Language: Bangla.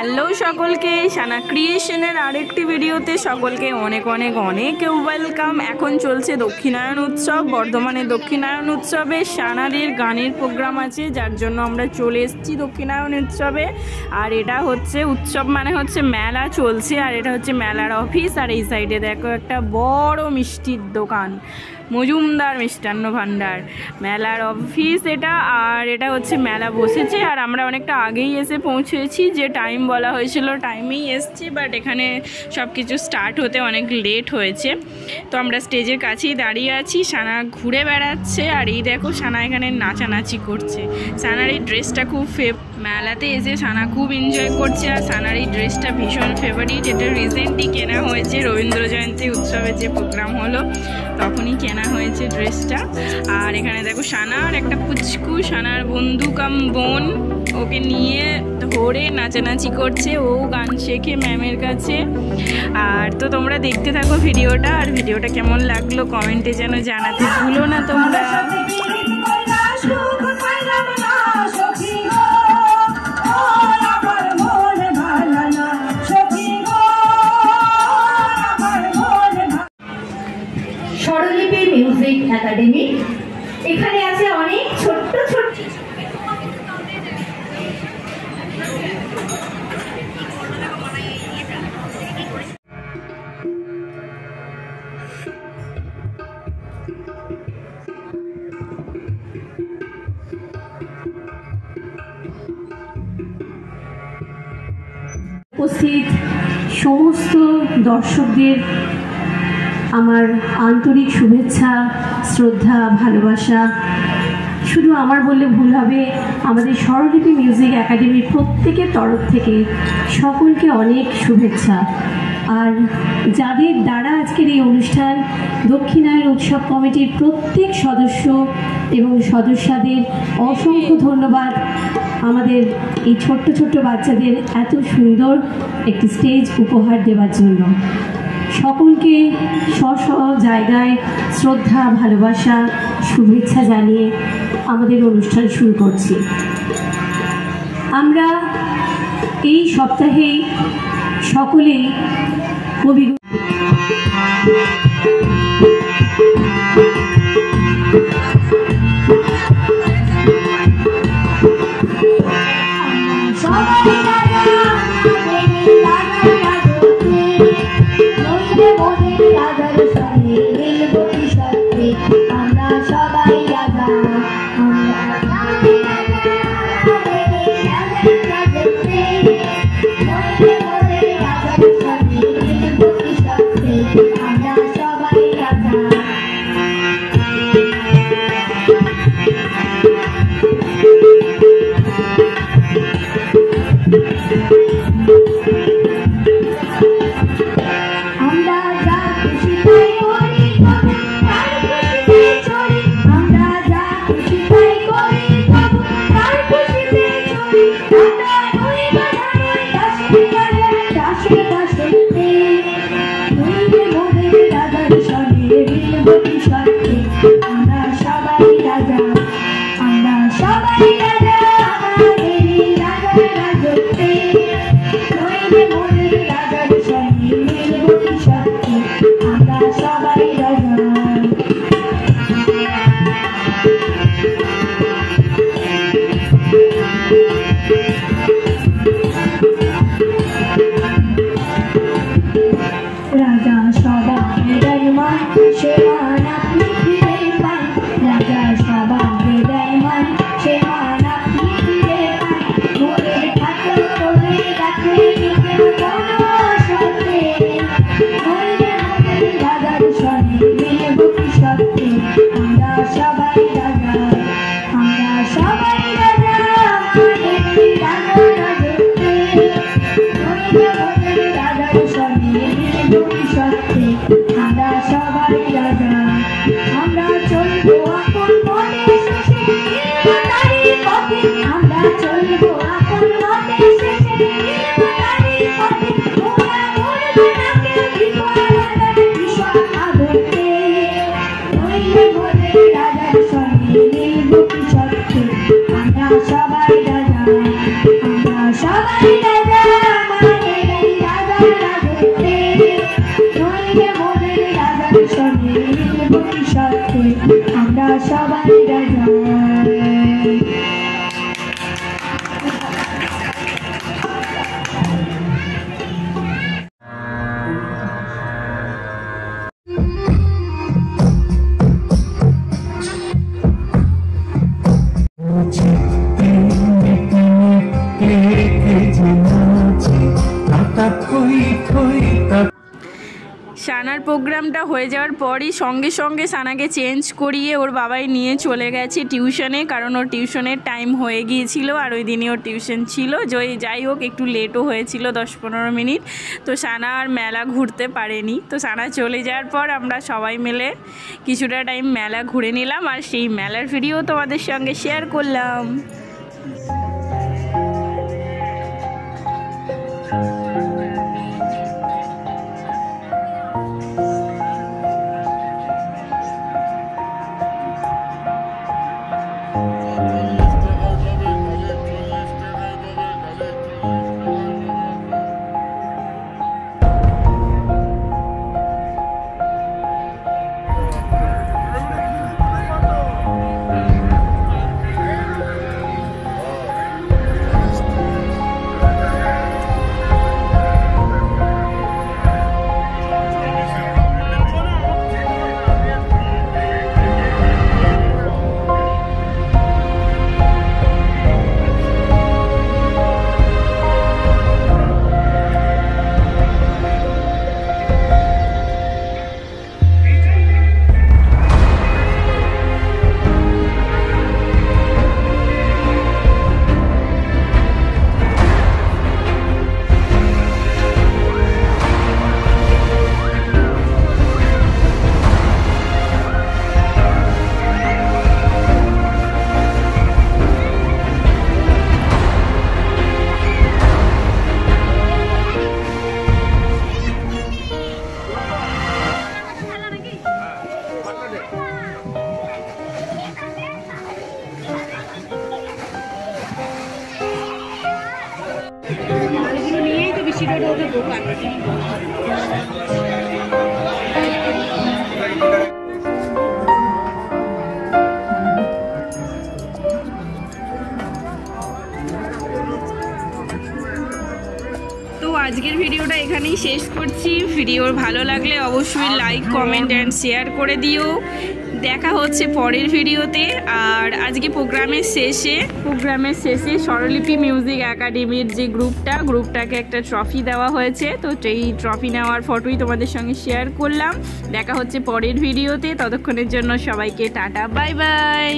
হ্যালো সকলকে, সানা ক্রিয়েশনের আরেকটি ভিডিওতে সকলকে অনেক অনেক অনেক ওয়েলকাম। এখন চলছে দক্ষিণায়ন উৎসব। বর্ধমানে দক্ষিণায়ন উৎসবে সানাদের গানের প্রোগ্রাম আছে, যার জন্য আমরা চলে এসেছি দক্ষিণায়ন উৎসবে। আর এটা হচ্ছে উৎসব মানে হচ্ছে মেলা চলছে, আর এটা হচ্ছে মেলার অফিস। আর এই সাইডে দেখো একটা বড় মিষ্টির দোকান, মজুমদার মিষ্টান্ন ভাণ্ডার, মেলার অফিস এটা। আর এটা হচ্ছে মেলা বসেছে, আর আমরা অনেকটা আগেই এসে পৌঁছেছি। যে টাইম বলা হয়েছিল টাইমেই এসছি, বাট এখানে সব কিছু স্টার্ট হতে অনেক লেট হয়েছে। তো আমরা স্টেজের কাছেই দাঁড়িয়ে আছি, সানা ঘুরে বেড়াচ্ছে। আর এই দেখো সানা এখানে নাচানাচি করছে। সানার এই ড্রেসটা খুব মেলাতে এসে সানা খুব এনজয় করছে। আর সানার এই ড্রেসটা ভীষণ ফেভারিট। এটা রিসেন্টলি কেনা হয়েছে, রবীন্দ্র জয়ন্তী উৎসবে যে প্রোগ্রাম হলো তখনই কেনা হয়েছে ড্রেসটা। আর এখানে দেখো সানার একটা পুচকু, সানার বন্ধু কাম বোন, ওকে নিয়ে ধরে নাচানাচি করছে। ও গান শেখে ম্যামের কাছে। আর তো তোমরা দেখতে থাকো ভিডিওটা। আর ভিডিওটা কেমন লাগলো কমেন্টে যেন জানাতে ভুলো না তোমরা। স্বরলিপি মিউজিক একাডেমি, এখানে আছে অনেক ছোট্ট ছোট্ট উপস্থিত সমস্ত দর্শকদের আমার আন্তরিক শুভেচ্ছা, শ্রদ্ধা, ভালোবাসা। শুধু আমার বললে ভুল হবে, আমাদের স্বরলিপি মিউজিক একাডেমির প্রত্যেকের তরফ থেকে সকলকে অনেক শুভেচ্ছা। আর যাদের দ্বারা আজকের এই অনুষ্ঠান, দক্ষিণায়ন উৎসব কমিটির প্রত্যেক সদস্য এবং সদস্যদের অসংখ্য ধন্যবাদ আমাদের এই ছোট্ট ছোট্ট বাচ্চাদের এত সুন্দর একটি স্টেজ উপহার দেওয়ার জন্য। সকলকে স্ব জায়গায় শ্রদ্ধা, ভালোবাসা, শুভেচ্ছা জানিয়ে আমাদের অনুষ্ঠান শুরু করছি। আমরা এই সপ্তাহেই সকলেই কবি সবাই রাজা, আমরা সবাই রাজা। আমরা সবাই রাজা। সানার প্রোগ্রামটা হয়ে যাওয়ার পরই সঙ্গে সঙ্গে সানাকে চেঞ্জ করিয়ে ওর বাবাই নিয়ে চলে গেছে টিউশনে, কারণ ওর টিউশনের টাইম হয়ে গিয়েছিল আর ওই দিনই ওর টিউশন ছিল। যাই হোক একটু লেটও হয়েছিল 10-15 মিনিট, তো সানা আর মেলা ঘুরতে পারেনি। তো সানা চলে যাওয়ার পর আমরা সবাই মিলে কিছুটা টাইম মেলা ঘুরে নিলাম আর সেই মেলার ভিডিও তোমাদের সঙ্গে শেয়ার করলাম। আজকের ভিডিওটা এখানেই শেষ করছি। ভিডিও ভালো লাগলে অবশ্যই লাইক, কমেন্ট অ্যান্ড শেয়ার করে দিও। দেখা হচ্ছে পরের ভিডিওতে। আর আজকে প্রোগ্রামের শেষে স্বরলিপি মিউজিক একাডেমির যে গ্রুপটাকে একটা ট্রফি দেওয়া হয়েছে, তো এই ট্রফি নেওয়ার ফটোই তোমাদের সঙ্গে শেয়ার করলাম। দেখা হচ্ছে পরের ভিডিওতে, ততক্ষণের জন্য সবাইকে টাটা, বাই বাই।